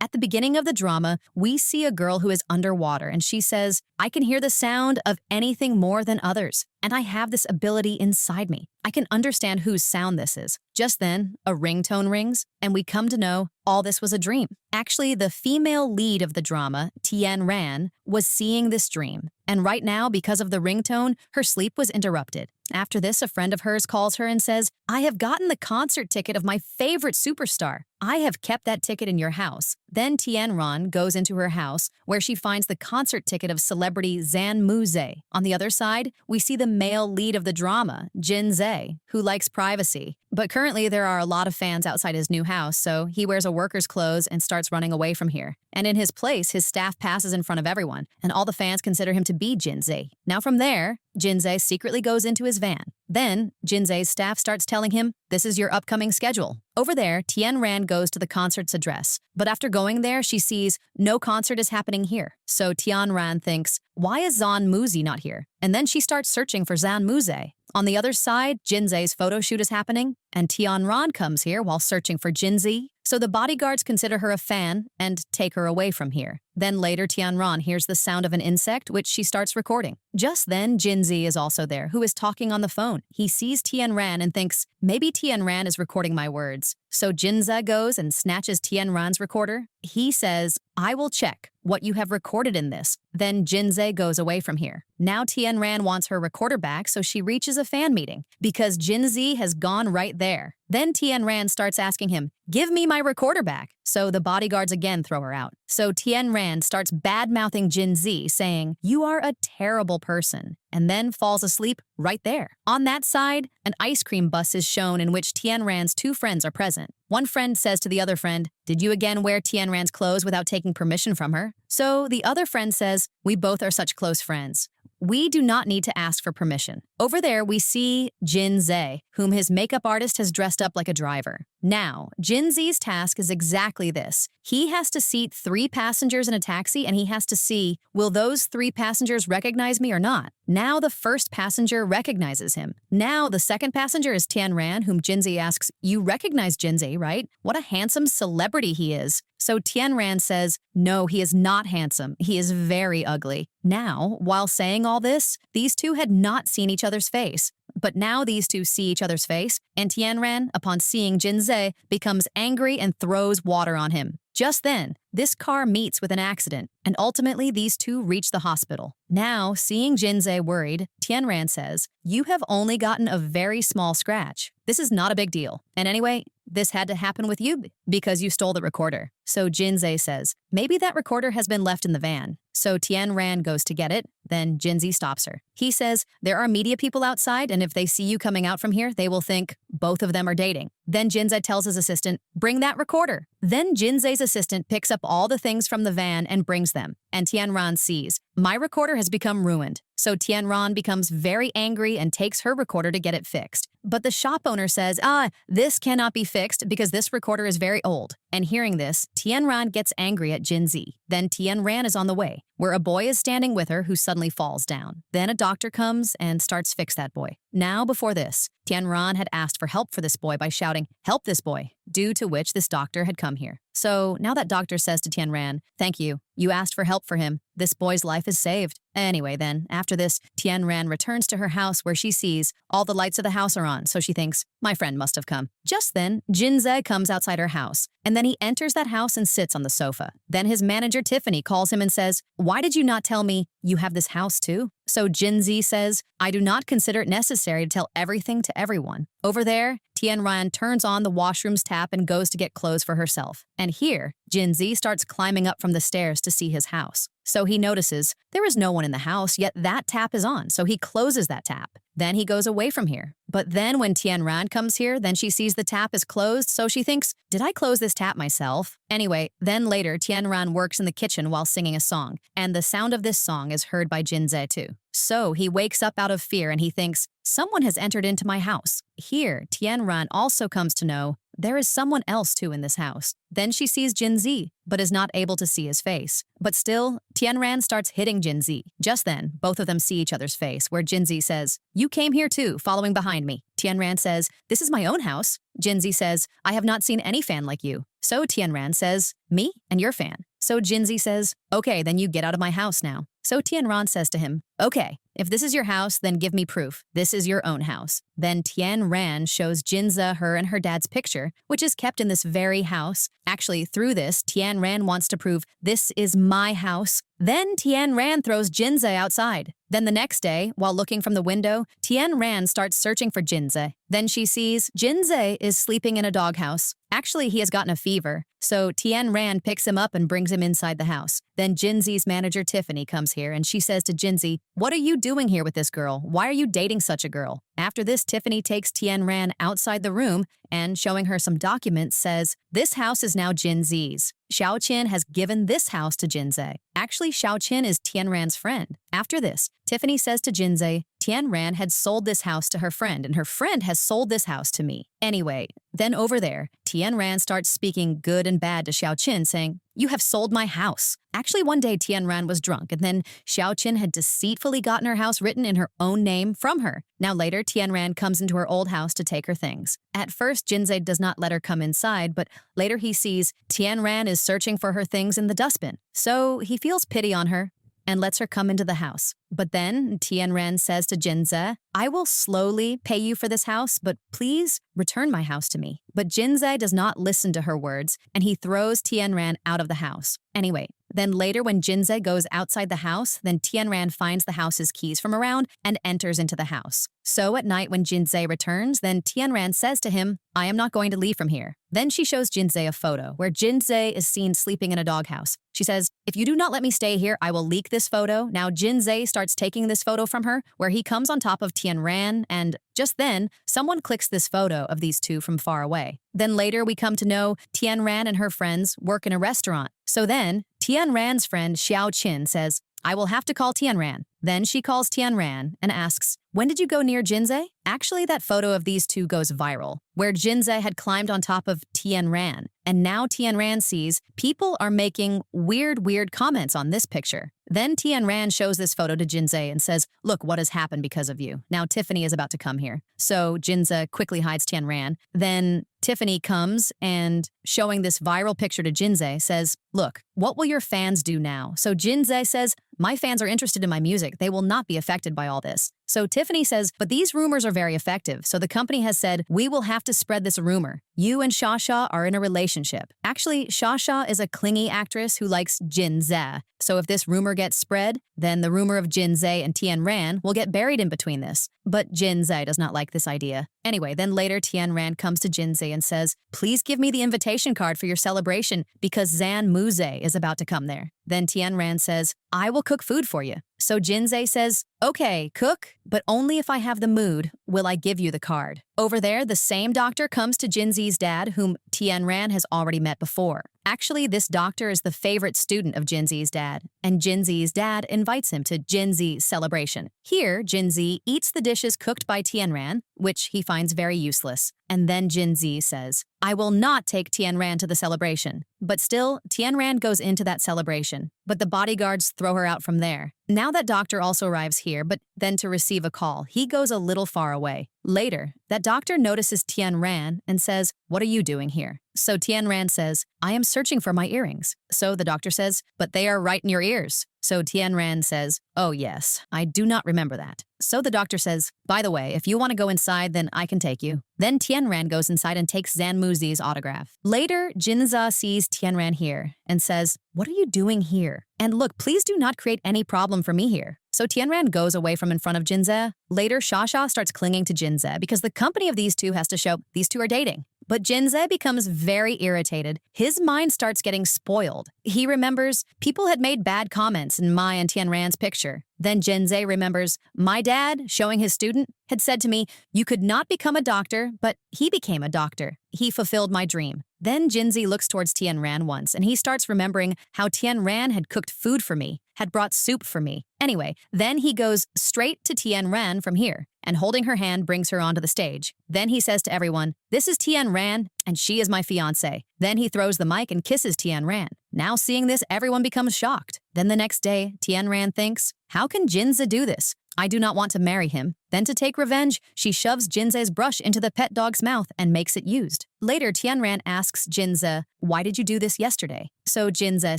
At the beginning of the drama, we see a girl who is underwater and she says, I can hear the sound of anything more than others, and I have this ability inside me. I can understand whose sound this is. Just then, a ringtone rings, and we come to know all this was a dream. Actually, the female lead of the drama, Tien Ran, was seeing this dream. And right now, because of the ringtone, her sleep was interrupted. After this, a friend of hers calls her and says, I have gotten the concert ticket of my favorite superstar. I have kept that ticket in your house. Then Tien Ran goes into her house, where she finds the concert ticket of celebrity Zan Muze. On the other side, we see the male lead of the drama, Jin Zae, who likes privacy. But currently, there are a lot of fans outside his new house, so he wears a worker's clothes and starts running away from here. And in his place, his staff passes in front of everyone, and all the fans consider him to be Jin Zae. Now from there, Jin Zae secretly goes into his van. Then, Jin Zae's staff starts telling him, this is your upcoming schedule. Over there, Tien Ran goes to the concert's address. But after going there, she sees no concert is happening here. So Tien Ran thinks, why is Zan Muzi not here? And then she starts searching for Zan Muze. On the other side, Jin Zae's photo shoot is happening, and Tien Ran comes here while searching for Jin Zae. So the bodyguards consider her a fan and take her away from here. Then later, Tien Ran hears the sound of an insect, which she starts recording. Just then, Jin Zae is also there, who is talking on the phone. He sees Tien Ran and thinks, maybe Tien Ran is recording my words. So Jin Zae goes and snatches Tien Ran's recorder. He says, I will check what you have recorded in this. Then Jin Zae goes away from here. Now Tien Ran wants her recorder back, so she reaches a fan meeting because Jin Zae has gone right there. Then Tien Ran starts asking him, give me my recorder back. So the bodyguards again throw her out. So Tien Ran starts bad-mouthing Jin Zae, saying, you are a terrible person, and then falls asleep right there. On that side, an ice cream bus is shown in which Tien Ran's two friends are present. One friend says to the other friend, did you again wear Tien Ran's clothes without taking permission from her? So the other friend says, we both are such close friends. We do not need to ask for permission. Over there, we see Jin Zae, whom his makeup artist has dressed up like a driver. Now, Jin Zae's task is exactly this. He has to seat 3 passengers in a taxi, and he has to see, will those 3 passengers recognize me or not? Now the first passenger recognizes him. Now the second passenger is Tien Ran, whom Jin Zae asks, you recognize Jin Zae, right? What a handsome celebrity he is. So Tien Ran says, no, he is not handsome. He is very ugly. Now, while saying all this, these two had not seen each other's face. But now these two see each other's face, and Tien Ran, upon seeing Jin Zae, becomes angry and throws water on him. Just then, this car meets with an accident, and ultimately these two reach the hospital. Now, seeing Jin Zae worried, Tien Ran says, you have only gotten a very small scratch. This is not a big deal. And anyway, this had to happen with you because you stole the recorder. So Jin Zae says, maybe that recorder has been left in the van. So Tien Ran goes to get it, then Jin Zae stops her. He says, there are media people outside, and if they see you coming out from here, they will think both of them are dating. Then Jin Zae tells his assistant, bring that recorder. Then Jin Zae's assistant picks up all the things from the van and brings them. And Tien Ran sees, my recorder has become ruined. So Tien Ran becomes very angry and takes her recorder to get it fixed. But the shop owner says, this cannot be fixed because this recorder is very old. And hearing this, Tien Ran gets angry at Jin Zae. Then Tien Ran is on the way, where a boy is standing with her who suddenly falls down. Then a doctor comes and starts to fix that boy. Now, before this, Tien Ran had asked for help for this boy by shouting, help this boy, due to which this doctor had come here. So now that doctor says to Tien Ran, thank you. You asked for help for him. This boy's life is saved. Anyway then, after this, Tien Ran returns to her house where she sees all the lights of the house are on, so she thinks, my friend must have come. Just then, Jin Zae comes outside her house, and then he enters that house and sits on the sofa. Then his manager Tiffany calls him and says, why did you not tell me you have this house too? So Jin Zae says, I do not consider it necessary to tell everything to everyone. Over there, Tien Ran turns on the washroom's tap and goes to get clothes for herself. And here, Jin Zae starts climbing up from the stairs to see his house. So he notices there is no one in the house, yet that tap is on, so he closes that tap. Then he goes away from here. But then when Tien Ran comes here, then she sees the tap is closed, so she thinks, did I close this tap myself? Anyway, then later, Tien Ran works in the kitchen while singing a song, and the sound of this song is heard by Jin Zae too. So he wakes up out of fear and he thinks, someone has entered into my house. Here, Tien Ran also comes to know there is someone else too in this house. Then she sees Jin Zae, but is not able to see his face. But still, Tien Ran starts hitting Jin Zae. Just then, both of them see each other's face, where Jin Zae says, you came here too, following behind me. Tien Ran says, this is my own house. Jin Zae says, I have not seen any fan like you. So Tianran says, me and your fan. So Jinzi says, okay, then you get out of my house now. So Tianran says to him, okay, if this is your house, then give me proof. This is your own house. Then Tianran shows Jinza her and her dad's picture, which is kept in this very house. Actually, through this, Tianran wants to prove this is my house. Then Tianran throws Jinza outside. Then the next day, while looking from the window, Tianran starts searching for Jinza. Then she sees Jinza is sleeping in a doghouse. Actually, he has gotten a fever. So Tianran picks him up and brings him inside the house. Then Jinzi's manager Tiffany comes here and she says to Jinzi, what are you doing here with this girl? Why are you dating such a girl? After this, Tiffany takes Tianran outside the room and, showing her some documents, says, this house is now Jinzi's. Xiaoqin has given this house to Jinze. Actually, Xiaoqin is Tianran's friend. After this, Tiffany says to Jinze, Tianran had sold this house to her friend, and her friend has sold this house to me. Anyway, then over there, Tianran starts speaking good and bad to Xiaoqin, saying, you have sold my house. Actually, one day Tianran was drunk, and then Xiaoqin had deceitfully gotten her house written in her own name from her. Now later, Tianran comes into her old house to take her things. At first, Jinze does not let her come inside, but later he sees Tianran is searching for her things in the dustbin. So he feels pity on her and lets her come into the house. But then Tianran says to Jinze, I will slowly pay you for this house, but please return my house to me. But Jinze does not listen to her words, and he throws Tianran out of the house. Anyway, then later when Jinze goes outside the house, then Tianran finds the house's keys from around and enters into the house. So at night when Jinze returns, then Tianran says to him, I am not going to leave from here. Then she shows Jinze a photo where Jinze is seen sleeping in a doghouse. She says, if you do not let me stay here, I will leak this photo. Now Jinze starts taking this photo from her, where he comes on top of Tianran, and just then, someone clicks this photo of these two from far away. Then later we come to know Tianran and her friends work in a restaurant. So then, Tianran's friend Xiaoqin says, I will have to call Tianran. Then she calls Tianran and asks, when did you go near Jinze? Actually, that photo of these two goes viral, where Jinze had climbed on top of Tianran, and now Tianran sees people are making weird comments on this picture. Then Tianran shows this photo to Jinze and says, look what has happened because of you. Now Tiffany is about to come here. So Jinze quickly hides Tianran. Then Tiffany comes and, showing this viral picture to Jinze, says, look, what will your fans do now? So Jinze says, my fans are interested in my music. They will not be affected by all this. So Tiffany says, but these rumors are very effective. So the company has said, we will have to spread this rumor. You and Shasha are in a relationship. Actually, Shasha is a clingy actress who likes Jinze. So if this rumor gets spread, then the rumor of Jinze and Tianran will get buried in between this. But Jinze does not like this idea. Anyway, then later Tianran comes to Jinze and says, please give me the invitation card for your celebration because Zan Muze is about to come there. Then Tianran says, I will cook food for you. So Jinze says, okay, cook, but only if I have the mood will I give you the card. Over there, the same doctor comes to Jinzi's dad, whom Tianran has already met before. Actually, this doctor is the favorite student of Jinzi's dad, and Jinzi's dad invites him to Jinzi's celebration. Here, Jinzi eats the dishes cooked by Tianran, which he finds very useless. And then Jinzi says, I will not take Tianran to the celebration. But still, Tianran goes into that celebration, but the bodyguards throw her out from there. Now that doctor also arrives here, but then to receive a call, he goes a little far away. Later, that doctor notices Tianran and says, what are you doing here? So Tianran says, I am searching for my earrings. So the doctor says, but they are right in your ears. So Tianran says, oh yes, I do not remember that. So the doctor says, by the way, if you want to go inside, then I can take you. Then Tianran goes inside and takes Zan Muzi's autograph. Later, Jinza sees Tianran here and says, what are you doing here? And look, please do not create any problem for me here. So Tianran goes away from in front of Jinze. Later, Shasha starts clinging to Jinze because the company of these two has to show these two are dating. But Jinze becomes very irritated. His mind starts getting spoiled. He remembers people had made bad comments in my and Tianran's picture. Then Jinze remembers, my dad, showing his student, had said to me, you could not become a doctor, but he became a doctor. He fulfilled my dream. Then Jinzi looks towards Tianran once, and he starts remembering how Tianran had cooked food for me, had brought soup for me. Anyway, then he goes straight to Tianran from here, and holding her hand brings her onto the stage. Then he says to everyone, this is Tianran, and she is my fiancé. Then he throws the mic and kisses Tianran. Now seeing this, everyone becomes shocked. Then the next day, Tianran thinks, how can Jinze do this? I do not want to marry him. Then to take revenge, she shoves Jinze's brush into the pet dog's mouth and makes it used. Later, Tianran asks Jinze, "Why did you do this yesterday?" So Jinze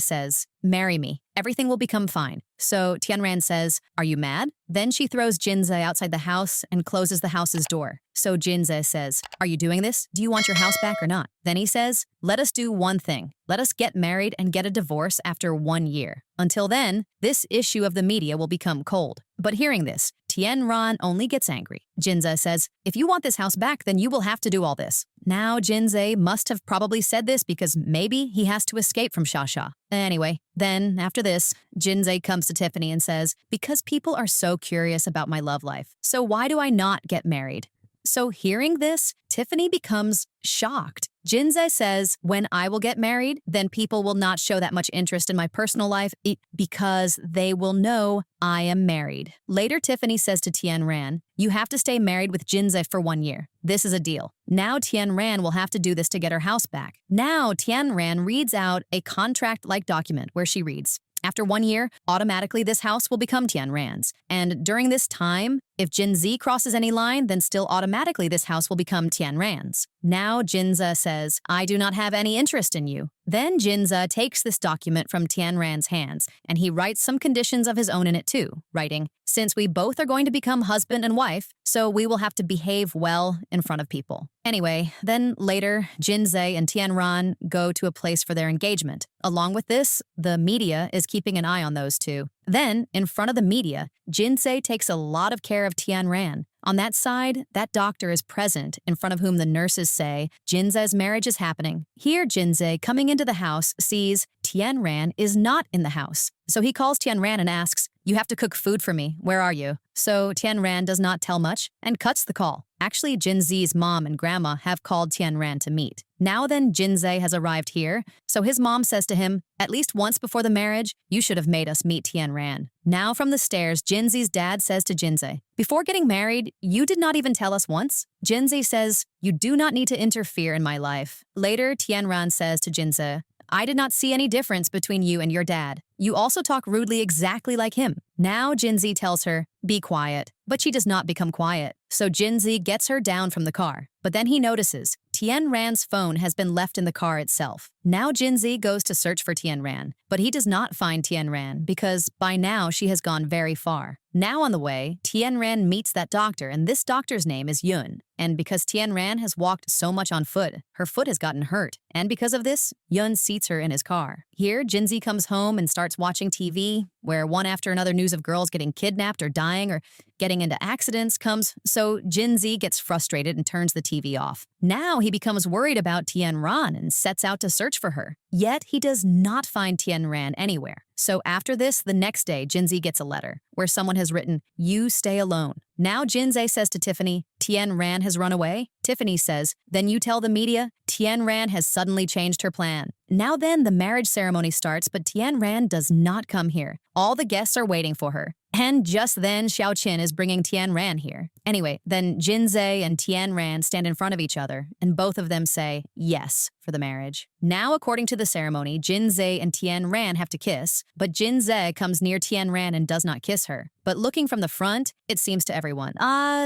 says, "Marry me. Everything will become fine." So Tianran says, "Are you mad?" Then she throws Jinze outside the house and closes the house's door. So Jinze says, "Are you doing this? Do you want your house back or not?" Then he says, "Let us do one thing. Let us get married and get a divorce after 1 year. Until then, this issue of the media will become cold." But hearing this, Tianran only gets angry. Jinze says, "If you want this house back, then you will have to do all this." Now Jinze must have probably said this because maybe he has to escape from Shasha. Anyway, then after this, Jinze comes to Tiffany and says, "Because people are so curious about my love life, so why do I not get married?" So hearing this, Tiffany becomes shocked. Jinze says, "When I will get married, then people will not show that much interest in my personal life because they will know I am married." Later, Tiffany says to Tianran, "You have to stay married with Jinze for 1 year. This is a deal." Now Tianran will have to do this to get her house back. Now Tianran reads out a contract-like document where she reads, "After 1 year, automatically this house will become Tianran's. And during this time, if Jinze crosses any line, then still automatically this house will become Tianran's." Now Jinze says, "I do not have any interest in you." Then Jinze takes this document from Tianran's hands, and he writes some conditions of his own in it too, writing, "Since we both are going to become husband and wife, so we will have to behave well in front of people." Anyway, then later, Jinze and Tianran go to a place for their engagement. Along with this, the media is keeping an eye on those two. Then, in front of the media, Jinze takes a lot of care of Tianran. On that side, that doctor is present, in front of whom the nurses say Jinze's marriage is happening. Here, Jinze, coming into the house, sees Tianran is not in the house. So he calls Tianran and asks, "You have to cook food for me. Where are you?" So Tianran does not tell much and cuts the call. Actually, Jinze's mom and grandma have called Tianran to meet. Now then, Jinze has arrived here, so his mom says to him, "At least once before the marriage, you should have made us meet Tianran." Now from the stairs, Jinze's dad says to Jinze, "Before getting married, you did not even tell us once." Jinze says, "You do not need to interfere in my life." Later, Tianran says to Jinze, "I did not see any difference between you and your dad. You also talk rudely exactly like him." Now Jinze tells her, "Be quiet," but she does not become quiet. So Jinze gets her down from the car. But then he notices Tianran's phone has been left in the car itself. Now Jinze goes to search for Tianran, but he does not find Tianran because by now she has gone very far. Now on the way, Tianran meets that doctor, and this doctor's name is Yun. And because Tianran has walked so much on foot, her foot has gotten hurt. And because of this, Yun seats her in his car. Here, Jinze comes home and starts watching TV, where one after another news of girls getting kidnapped or dying or getting into accidents comes, so Jinze gets frustrated and turns the TV off. Now he becomes worried about Tianran and sets out to search for her. Yet he does not find Tianran anywhere. So after this, the next day, Jinze gets a letter where someone has written, "You stay alone." Now Jinze says to Tiffany, "Tianran has run away?" Tiffany says, "Then you tell the media, Tianran has suddenly changed her plan." Now then, the marriage ceremony starts, but Tianran does not come here. All the guests are waiting for her. And just then, Xiao Qin is bringing Tianran here. Anyway, then Jinze and Tianran stand in front of each other, and both of them say yes for the marriage. Now, according to the ceremony, Jinze and Tianran have to kiss, but Jinze comes near Tianran and does not kiss her. But looking from the front, it seems to everyone,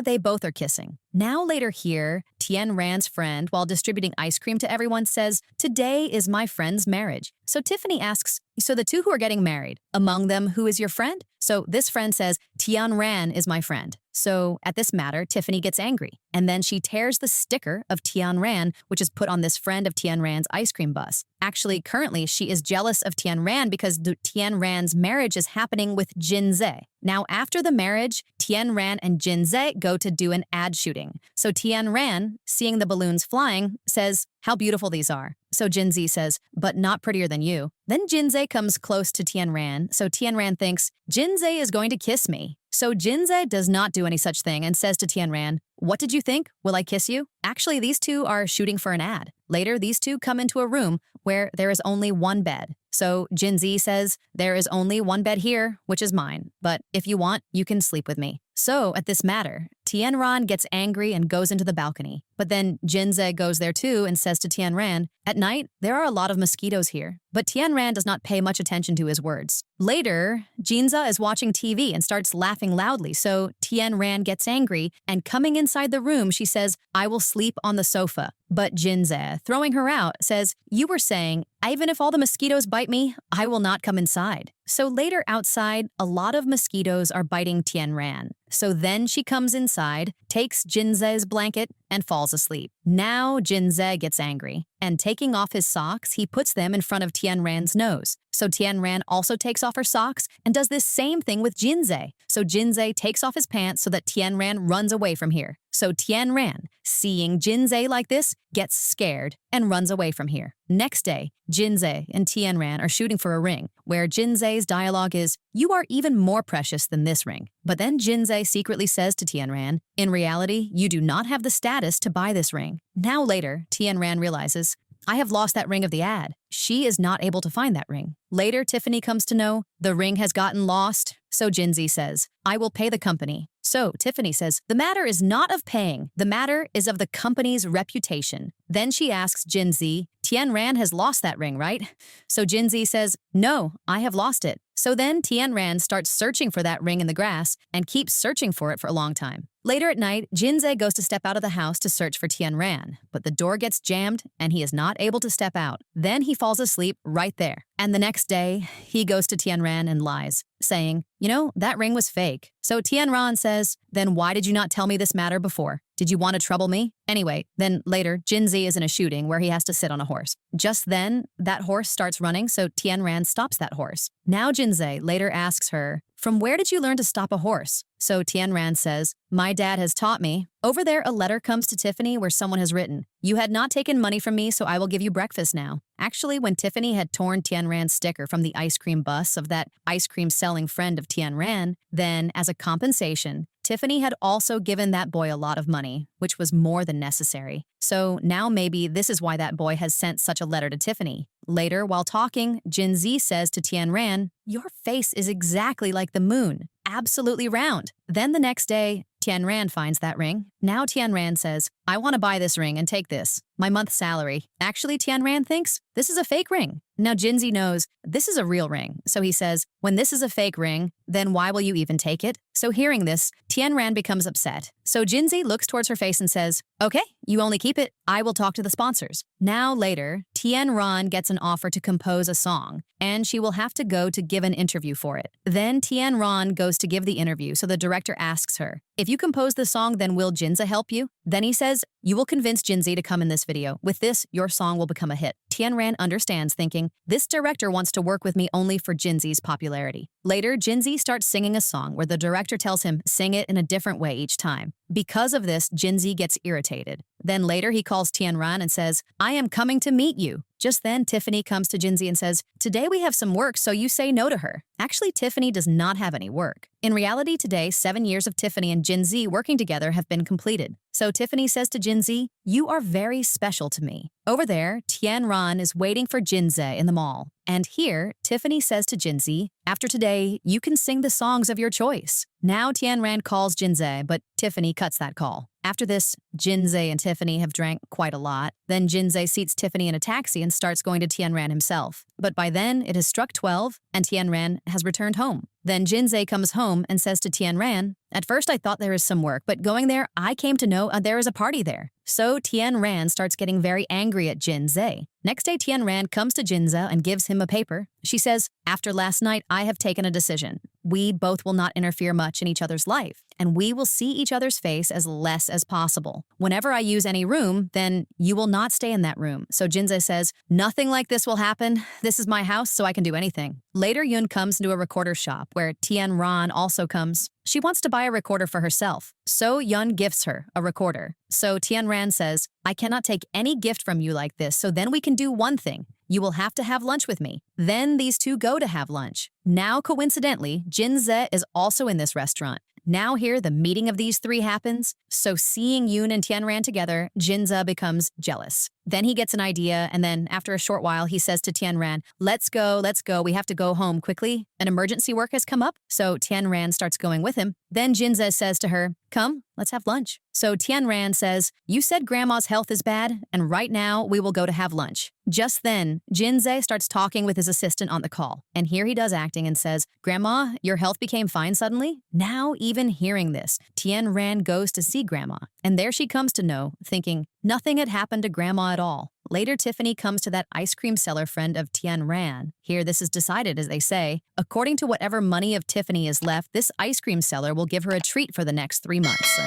they both are kissing. Now later here, Tianran's friend, while distributing ice cream to everyone, says, "Today is my friend's marriage." So Tiffany asks, "So the two who are getting married, among them, who is your friend?" So this friend says, "Tianran is my friend." So at this matter, Tiffany gets angry, and then she tears the sticker of Tianran, which is put on this friend of Tianran's ice cream bus. Actually, currently, she is jealous of Tianran because Tianran's marriage is happening with Jinze. Now, after the marriage, Tianran and Jinze go to do an ad shooting. So Tianran, seeing the balloons flying, says, "How beautiful these are." So Jinze says, "But not prettier than you." Then Jinze comes close to Tianran, so Tianran thinks, "Jinze is going to kiss me." So Jinze does not do any such thing and says to Tianran, "What did you think? Will I kiss you?" Actually, these two are shooting for an ad. Later, these two come into a room where there is only one bed. So Jinzi says, there is only one bed here, which is mine, but if you want, you can sleep with me. So at this matter, Tianran gets angry and goes into the balcony. But then Jinze goes there too and says to Tianran, at night, there are a lot of mosquitoes here. But Tianran does not pay much attention to his words. Later, Jinza is watching TV and starts laughing loudly, so Tianran gets angry, and coming inside the room, she says, I will sleep on the sofa. But Jinze, throwing her out, says, you were saying, even if all the mosquitoes bite me, I will not come inside. So later outside, a lot of mosquitoes are biting Tianran. So then she comes inside, takes Jinze's blanket, and falls asleep. Now Jinze gets angry, and taking off his socks, he puts them in front of Tianran's nose. So Tianran also takes off her socks and does this same thing with Jinze. So Jinze takes off his pants so that Tianran runs away from here. So Tianran, seeing Jinze like this, gets scared and runs away from here. Next day, Jinze and Tianran are shooting for a ring, where Jinze's dialogue is, you are even more precious than this ring. But then Jinze secretly says to Tianran, in reality, you do not have the status to buy this ring. Now later, Tianran realizes, I have lost that ring of the ad. She is not able to find that ring. Later, Tiffany comes to know the ring has gotten lost. So Jinzi says, I will pay the company. So Tiffany says, the matter is not of paying. The matter is of the company's reputation. Then she asks Jinzi, Tianran has lost that ring, right? So Jinzi says, no, I have lost it. So then Tianran starts searching for that ring in the grass and keeps searching for it for a long time. Later at night, Jinze goes to step out of the house to search for Tianran, but the door gets jammed and he is not able to step out. Then he falls asleep right there. And the next day, he goes to Tianran and lies, saying, you know, that ring was fake. So Tianran says, then why did you not tell me this matter before? Did you want to trouble me? Anyway, then later, Jinzi is in a shooting where he has to sit on a horse. Just then, that horse starts running, so Tianran stops that horse. Now Jinze later asks her, from where did you learn to stop a horse? So Tianran says, my dad has taught me. Over there, a letter comes to Tiffany where someone has written, you had not taken money from me, so I will give you breakfast now. Actually, when Tiffany had torn Tianran's sticker from the ice cream bus of that ice cream selling friend of Tianran, then, as a compensation, Tiffany had also given that boy a lot of money, which was more than necessary. So now maybe this is why that boy has sent such a letter to Tiffany. Later, while talking, Jinzi says to Tianran, your face is exactly like the moon, absolutely round. Then the next day, Tianran finds that ring. Now Tianran says, I want to buy this ring and take this, my month's salary. Actually, Tianran thinks, this is a fake ring. Now Jinzi knows, this is a real ring. So he says, when this is a fake ring, then why will you even take it? So hearing this, Tianran becomes upset. So Jinzi looks towards her face and says, okay, you only keep it. I will talk to the sponsors. Now later, Tianran gets an offer to compose a song, and she will have to go to give an interview for it. Then Tianran goes to give the interview, so the director asks her, if you compose the song, then will Jinza help you? Then he says, you will convince Jinzi to come in this video. With this, your song will become a hit. Tianran understands, thinking, this director wants to work with me only for Jinzi's popularity. Later, Jinzi starts singing a song where the director tells him, sing it in a different way each time. Because of this, Jinzi gets irritated. Then later, he calls Tianran and says, I am coming to meet you. Just then, Tiffany comes to Jinzi and says, today we have some work, so you say no to her. Actually, Tiffany does not have any work. In reality, today, 7 years of Tiffany and Jinzi working together have been completed. So Tiffany says to Jinzi, you are very special to me. Over there, Tianran is waiting for Jinze in the mall. And here, Tiffany says to Jinzi, after today, you can sing the songs of your choice. Now Tianran calls Jinze, but Tiffany cuts that call. After this, Jinze and Tiffany have drank quite a lot. Then Jinze seats Tiffany in a taxi and starts going to Tianran himself. But by then, it has struck 12, and Tianran has returned home. Then Jinze comes home and says to Tianran, at first I thought there is some work, but going there, I came to know there is a party there. So Tianran starts getting very angry at Jinze. Next day, Tianran comes to Jinze and gives him a paper. She says, after last night, I have taken a decision. We both will not interfere much in each other's life, and we will see each other's face as less as possible. Whenever I use any room, then you will not stay in that room. So Jinze says, nothing like this will happen. This is my house, so I can do anything. Later, Yun comes into a recorder shop where Tianran also comes. She wants to buy a recorder for herself, so Yun gifts her a recorder. So Tianran says, I cannot take any gift from you like this, so then we can do one thing. You will have to have lunch with me. Then these two go to have lunch. Now, coincidentally, Jinze is also in this restaurant. Now here, the meeting of these three happens, so seeing Yun and Tianran together, Jinze becomes jealous. Then he gets an idea, and then after a short while, he says to Tien Ran, let's go, we have to go home quickly. An emergency work has come up. So Tien Ran starts going with him. Then Jinze says to her, come, let's have lunch. So Tien Ran says, you said grandma's health is bad, and right now we will go to have lunch. Just then, Jinze starts talking with his assistant on the call, and here he does acting and says, Grandma, your health became fine suddenly? Now, even hearing this, Tien Ran goes to see Grandma, and there she comes to know, thinking nothing had happened to Grandma at all. Later, Tiffany comes to that ice cream seller friend of Tien Ran. Here, this is decided, as they say. According to whatever money of Tiffany is left, this ice cream seller will give her a treat for the next 3 months.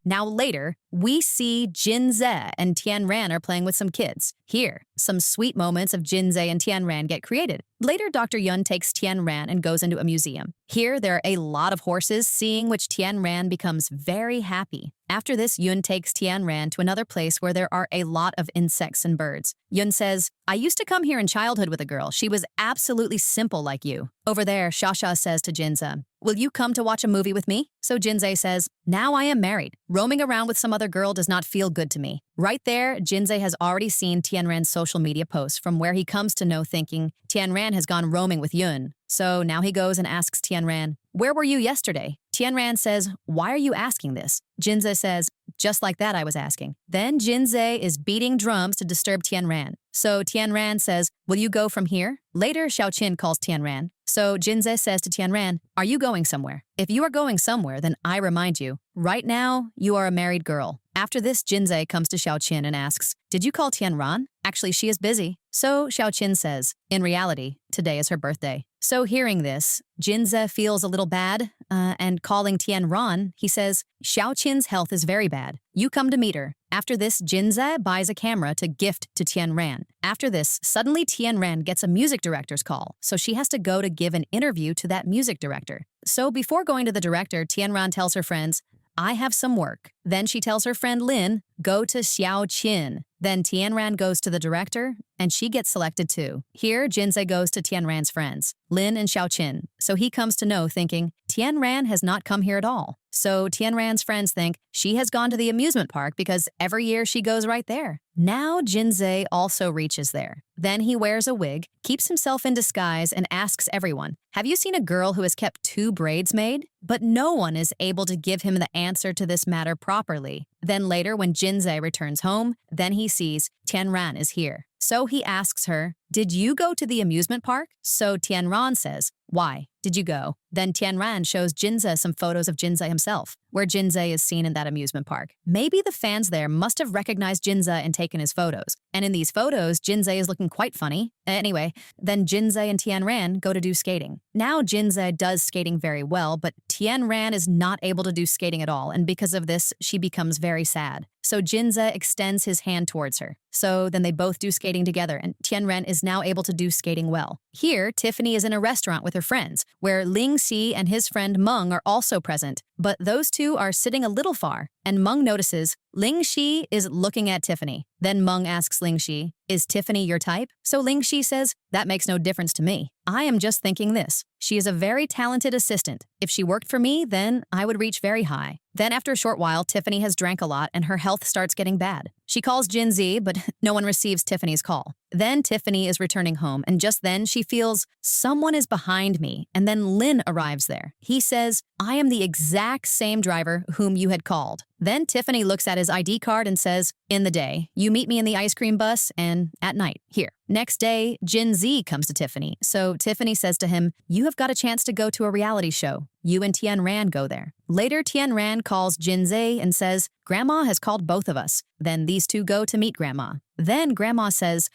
Now later, we see Jinze and Tien Ran are playing with some kids. Here, some sweet moments of Jinze and Tien Ran get created. Later, Dr. Yun takes Tien Ran and goes into a museum. Here, there are a lot of horses, seeing which Tien Ran becomes very happy. After this, Yun takes Tien Ran to another place where there are a lot of insects and birds. Yun says, I used to come here in childhood with a girl. She was absolutely simple like you. Over there, Shasha says to Jinze, will you come to watch a movie with me? So Jinze says, now I am married. Roaming around with some other girl does not feel good to me. Right there, Jinze has already seen Tien Ran's social media posts from where he comes to know thinking Tien Ran has gone roaming with Yun. So now he goes and asks Tien Ran, where were you yesterday? Tien Ran says, why are you asking this? Jinze says, just like that I was asking. Then Jinze is beating drums to disturb Tien Ran. So Tien Ran says, will you go from here? Later, Xiao Qin calls Tien Ran. So Jinze says to Tien Ran, are you going somewhere? If you are going somewhere, then I remind you, right now, you are a married girl. After this, Jinze comes to Xiao Qin and asks, did you call Tien Ran? Actually, she is busy. So Xiao Qin says, in reality, today is her birthday. So hearing this, Jinze feels a little bad, and calling Tien Ran, he says, Xiao Qin's health is very bad. You come to meet her. After this, Jinze buys a camera to gift to Tien Ran. After this, suddenly Tien Ran gets a music director's call, so she has to go to give an interview to that music director. So before going to the director, Tien Ran tells her friends, I have some work. Then she tells her friend Lin, go to Xiao Qin. Then Tien Ran goes to the director, and she gets selected too. Here, Jinze goes to Tien Ran's friends, Lin and Xiao Qin. So he comes to know thinking, Tien Ran has not come here at all. So Tien Ran's friends think she has gone to the amusement park because every year she goes right there. Now Jinze also reaches there. Then he wears a wig, keeps himself in disguise, and asks everyone, have you seen a girl who has kept 2 braids made? But no one is able to give him the answer to this matter properly. Then later, when Jinze returns home, then he sees Tien Ran is here. So he asks her, did you go to the amusement park? So Tien Ran says, why did you go? Then Tien Ran shows Jinze some photos of Jinze himself, where Jinze is seen in that amusement park. Maybe the fans there must have recognized Jinze and taken his photos. And in these photos, Jinze is looking quite funny. Anyway, then Jinze and Tien Ran go to do skating. Now Jinze does skating very well, but Tien Ran is not able to do skating at all, and because of this, she becomes very sad. So Jinze extends his hand towards her. So then they both do skating together, and Tien Ran is now able to do skating well. Here, Tiffany is in a restaurant with her friends, where Ling Xi and his friend Meng are also present, but those two are sitting a little far, and Meng notices Ling Xi is looking at Tiffany. Then Meng asks Ling Xi, is Tiffany your type? So Ling Xi says, that makes no difference to me. I am just thinking this. She is a very talented assistant. If she worked for me, then I would reach very high. Then after a short while, Tiffany has drank a lot and her health starts getting bad. She calls Jinze, but no one receives Tiffany's call. Then Tiffany is returning home, and just then she feels someone is behind me, and then Lin arrives there. He says, I am the exact same driver whom you had called. Then Tiffany looks at his ID card and says, in the day, you meet me in the ice cream bus, and at night, here. Next day, Jinze comes to Tiffany, so Tiffany says to him, you have got a chance to go to a reality show. You and Tien Ran go there. Later, Tien Ran calls Jinze and says, Grandma has called both of us. Then these two go to meet Grandma. Then Grandma says,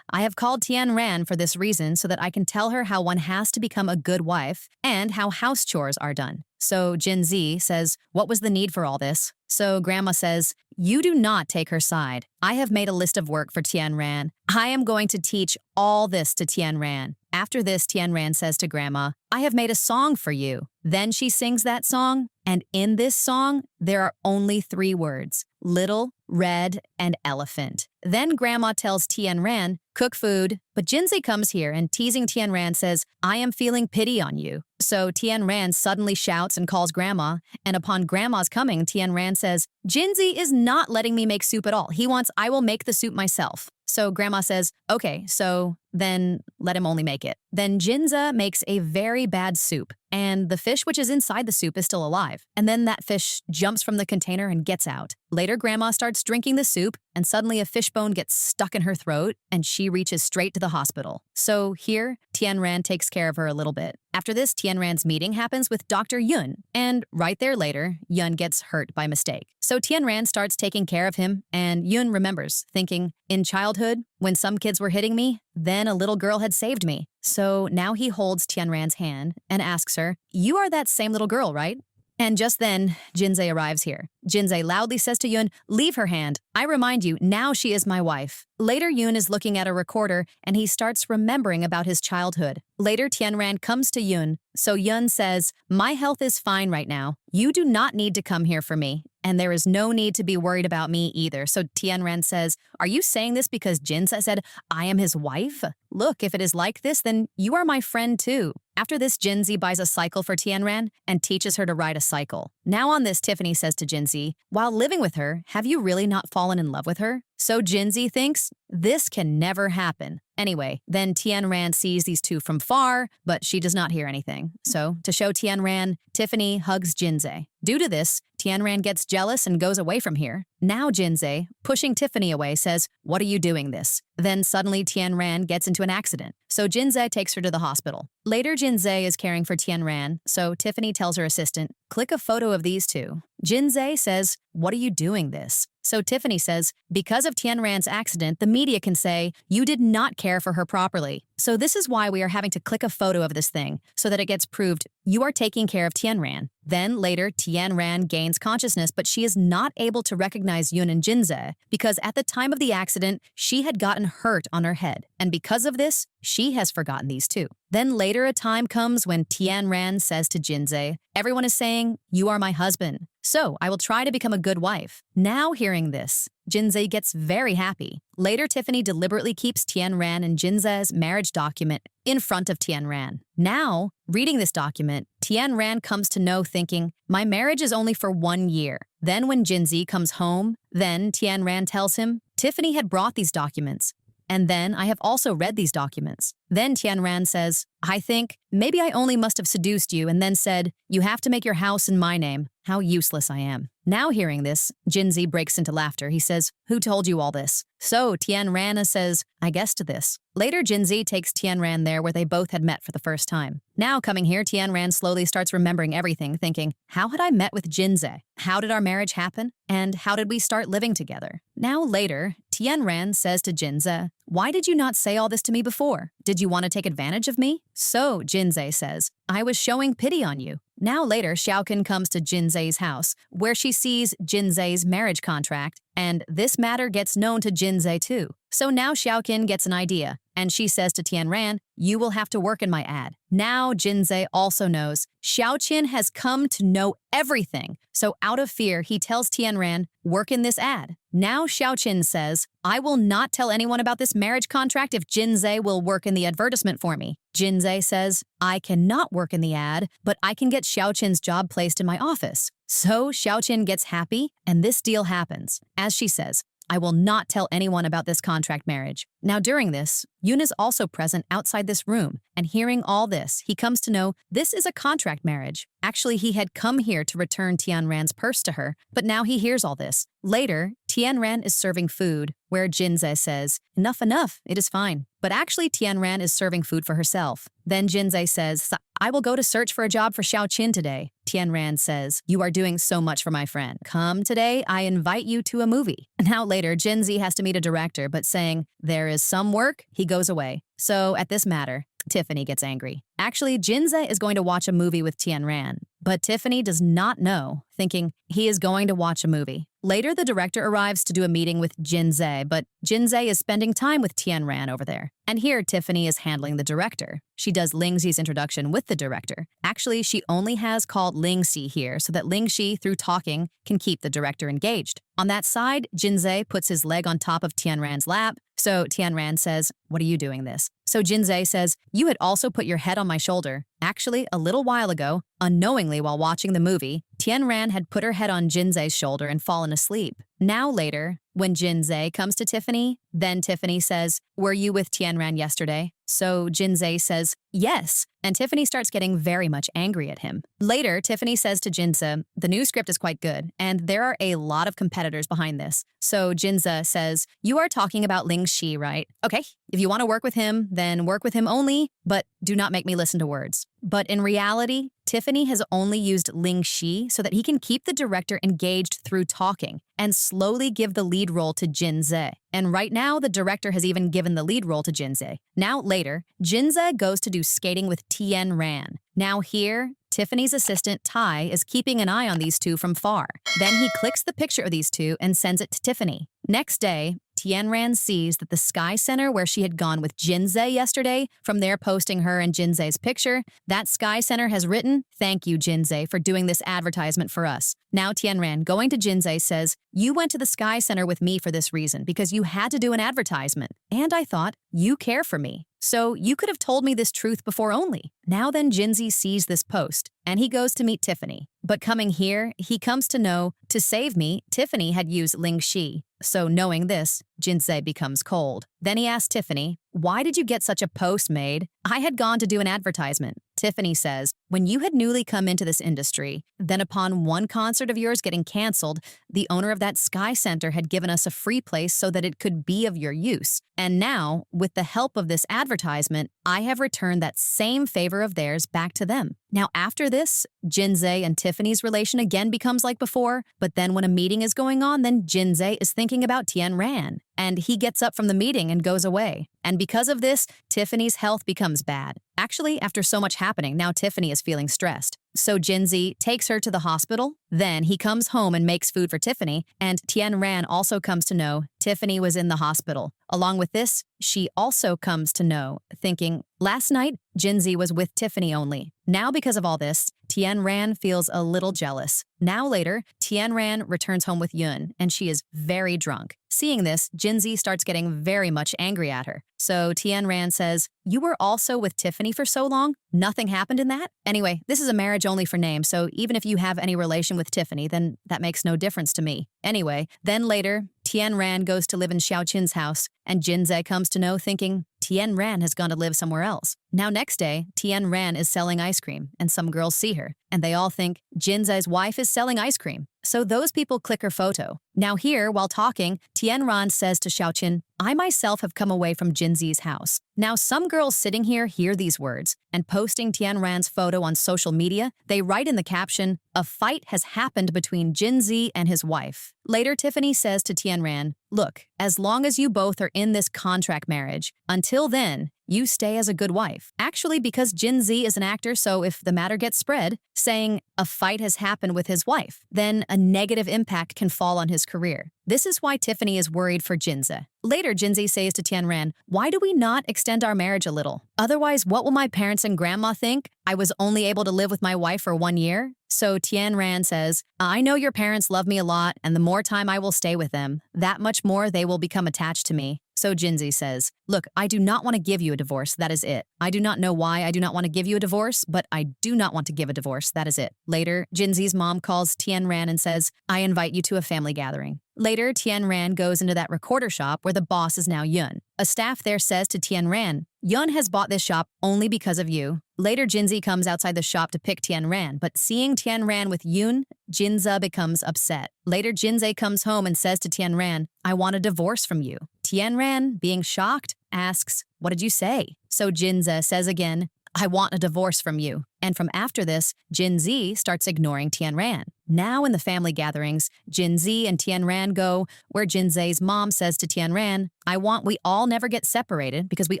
I have called Tien Ran for this reason so that I can tell her how one has to become a good wife and how house chores are done. So Jinze says, what was the need for all this? So Grandma says, you do not take her side. I have made a list of work for Tien Ran. I am going to teach all this to Tien Ran. After this, Tien Ran says to Grandma, I have made a song for you. Then she sings that song, and in this song, there are only 3 words, little, red, and elephant. Then Grandma tells Tien Ran, cook food. But Jinze comes here and teasing Tianran says, I am feeling pity on you. So Tianran suddenly shouts and calls Grandma, and upon Grandma's coming, Tianran says, Jinze is not letting me make soup at all. He wants I will make the soup myself. So Grandma says, okay, so then let him only make it. Then Jinze makes a very bad soup, and the fish which is inside the soup is still alive. And then that fish jumps from the container and gets out. Later, Grandma starts drinking the soup, and suddenly a fishbone gets stuck in her throat, and she reaches straight to the hospital. So here, Tianran takes care of her a little bit. After this, Tianran's meeting happens with Dr. Yun, and right there later, Yun gets hurt by mistake. So Tianran starts taking care of him, and Yun remembers, thinking, in childhood, when some kids were hitting me, then a little girl had saved me. So now he holds Tianran's hand and asks her, you are that same little girl, right? And just then, Jinze arrives here. Jinze loudly says to Yun, leave her hand. I remind you, now she is my wife. Later, Yun is looking at a recorder, and he starts remembering about his childhood. Later, Tianran comes to Yun. So Yun says, my health is fine right now. You do not need to come here for me. And there is no need to be worried about me either. So Tianran says, are you saying this because Jinze said, I am his wife? Look, if it is like this, then you are my friend too. After this, Jinze buys a cycle for Tianran and teaches her to ride a cycle. Now on this, Tiffany says to Jinze, while living with her, have you really not fallen in love with her? So Jinze thinks, this can never happen. Anyway, then Tianran sees these two from far, but she does not hear anything. So, to show Tianran, Tiffany hugs Jinze. Due to this, Tianran gets jealous and goes away from here. Now Jinze, pushing Tiffany away, says, what are you doing this? Then suddenly Tianran gets into an accident. So Jinze takes her to the hospital. Later, Jinze is caring for Tianran, so Tiffany tells her assistant, click a photo of these two. Jinze says, what are you doing this? So Tiffany says, because of Tianran's accident, the media can say, you did not care for her properly. So this is why we are having to click a photo of this thing, so that it gets proved you are taking care of Tianran. Then later, Tianran gains consciousness, but she is not able to recognize Yun and Jinze, because at the time of the accident, she had gotten hurt on her head. And because of this, she has forgotten these two. Then later a time comes when Tianran says to Jinze, everyone is saying, you are my husband. So I will try to become a good wife. Now hearing this, Jinze gets very happy. Later, Tiffany deliberately keeps Tianran and Jinze's marriage document in front of Tianran. Now, reading this document, Tianran comes to know thinking, my marriage is only for 1 year. Then when Jinze comes home, then Tianran tells him, Tiffany had brought these documents. And then I have also read these documents. Then Tianran says, I think maybe I only must have seduced you and then said, you have to make your house in my name. How useless I am. Now hearing this, Jinze breaks into laughter. He says, who told you all this? So Tianran says, I guessed this. Later, Jinze takes Tianran there where they both had met for the first time. Now coming here, Tianran slowly starts remembering everything, thinking, how had I met with Jinze? How did our marriage happen? And how did we start living together? Now later, Tianran says to Jinze, why did you not say all this to me before? Did you want to take advantage of me? So Jinze says, I was showing pity on you. Now later, Xiaoqin comes to Jinze's house, where she sees Jinze's marriage contract, and this matter gets known to Jinze too. So now Xiaoqin gets an idea, and she says to Tianran, you will have to work in my ad. Now Jinze also knows Xiaoqin has come to know everything, so out of fear, he tells Tianran, work in this ad. Now Xiaoqin says, I will not tell anyone about this marriage contract if Jinze will work in the advertisement for me. Jinze says, I cannot work in the ad, but I can get Xiaoqin's job placed in my office. So Xiaoqin gets happy, and this deal happens. As she says, I will not tell anyone about this contract marriage. Now during this, Yun is also present outside this room, and hearing all this, he comes to know this is a contract marriage. Actually, he had come here to return Tianran's purse to her, but now he hears all this. Later, Tianran is serving food, where Jinze says, enough, it is fine. But actually, Tianran is serving food for herself. Then Jinze says, I will go to search for a job for Xiaoqin today. Tianran says, you are doing so much for my friend. Come today, I invite you to a movie. Now later, Jinze has to meet a director, but saying, there is some work, he goes away. So at this matter, Tiffany gets angry. Actually, Jinze is going to watch a movie with Tianran, but Tiffany does not know, thinking he is going to watch a movie. Later, the director arrives to do a meeting with Jinze, but Jinze is spending time with Tianran over there. And here, Tiffany is handling the director. She does Lingxi's introduction with the director. Actually, she only has called Lingxi here so that Lingxi, through talking, can keep the director engaged. On that side, Jinze puts his leg on top of Tianran's lap, So Tianran says, what are you doing this? So Jinzei says, you had also put your head on my shoulder. Actually, a little while ago, unknowingly while watching the movie, Tianran had put her head on Jinzei's shoulder and fallen asleep. Now later, when Jinzei comes to Tiffany, then Tiffany says, were you with Tianran yesterday? So Jinzei says, yes, and Tiffany starts getting very much angry at him. Later, Tiffany says to Jinza, the new script is quite good, and there are a lot of competitors behind this. So Jinza says, you are talking about Ling Shi, right? Okay, if you want to work with him, then work with him only, but do not make me listen to words. But in reality, Tiffany has only used Ling Shi so that he can keep the director engaged through talking and slowly give the lead role to Jinze. And right now, the director has even given the lead role to Jinze. Now, later, Jinze goes to do skating with Tien Ran. Now here, Tiffany's assistant, Tai, is keeping an eye on these two from far. Then he clicks the picture of these two and sends it to Tiffany. Next day, Tianran sees that the Sky Center where she had gone with Jinze yesterday, from there posting her and Jinze's picture, that Sky Center has written, thank you, Jinze, for doing this advertisement for us. Now Tianran, going to Jinze, says, you went to the Sky Center with me for this reason, because you had to do an advertisement. And I thought, you care for me. So you could have told me this truth before only. Now then Jinze sees this post, and he goes to meet Tiffany. But coming here, he comes to know, to save me, Tiffany had used Ling Shi. So knowing this, Jinze becomes cold. Then he asks Tiffany, why did you get such a post made? I had gone to do an advertisement. Tiffany says, when you had newly come into this industry, then upon one concert of yours getting canceled, the owner of that Sky Center had given us a free place so that it could be of your use. And now, with the help of this advertisement, I have returned that same favor of theirs back to them. Now after this, Jinze and Tiffany's relation again becomes like before, but then when a meeting is going on, then Jinze is thinking about Tien Ran, and he gets up from the meeting and goes away. And because of this, Tiffany's health becomes bad. Actually, after so much happening, now Tiffany is feeling stressed. So Jinze takes her to the hospital. Then he comes home and makes food for Tiffany, and Tien Ran also comes to know Tiffany was in the hospital. Along with this, she also comes to know, thinking, last night, Jinze was with Tiffany only. Now because of all this, Tien Ran feels a little jealous. Now later, Tien Ran returns home with Yun, and she is very drunk. Seeing this, Jinze starts getting very much angry at her. So Tien Ran says, you were also with Tiffany for so long? Nothing happened in that? Anyway, this is a marriage only for name, so even if you have any relation with Tiffany, then that makes no difference to me. Anyway, then later, Tien Ran goes to live in Xiaoqin's house, and Jinze comes to know thinking Tien Ran has gone to live somewhere else. Now next day, Tien Ran is selling ice cream, and some girls see her, and they all think Jinze's wife is selling ice cream. So those people click her photo. Now here, while talking, Tien Ran says to Xiaoqin, I myself have come away from Jinze's house. Now some girls sitting here hear these words, and posting Tien Ran's photo on social media, they write in the caption, a fight has happened between Jinze and his wife. Later, Tiffany says to Tien Ran, look, as long as you both are in this contract marriage, until then, you stay as a good wife. Actually, because Jinze is an actor, so if the matter gets spread, saying a fight has happened with his wife, then a negative impact can fall on his career. This is why Tiffany is worried for Jinze. Later, Jinze says to Tien Ran, why do we not extend our marriage a little? Otherwise, what will my parents and grandma think? I was only able to live with my wife for 1 year? So Tien Ran says, I know your parents love me a lot, and the more time I will stay with them, that much more they will become attached to me. So Jinze says, look, I do not want to give you a divorce, that is it. I do not know why I do not want to give you a divorce, but I do not want to give a divorce, that is it. Later, Jinze's mom calls Tien Ran and says, I invite you to a family gathering. Later, Tien Ran goes into that recorder shop where the boss is now Yun. A staff there says to Tien Ran, Yun has bought this shop only because of you. Later, Jinze comes outside the shop to pick Tien Ran, but seeing Tien Ran with Yun, Jinze becomes upset. Later, Jinze comes home and says to Tien Ran, I want a divorce from you. Tien Ran, being shocked, asks, what did you say? So Jinze says again, I want a divorce from you. And from after this, Jinze starts ignoring Tien Ran. Now in the family gatherings, Jinze and Tien Ran go where Jinze's mom says to Tien Ran, I want we all never get separated because we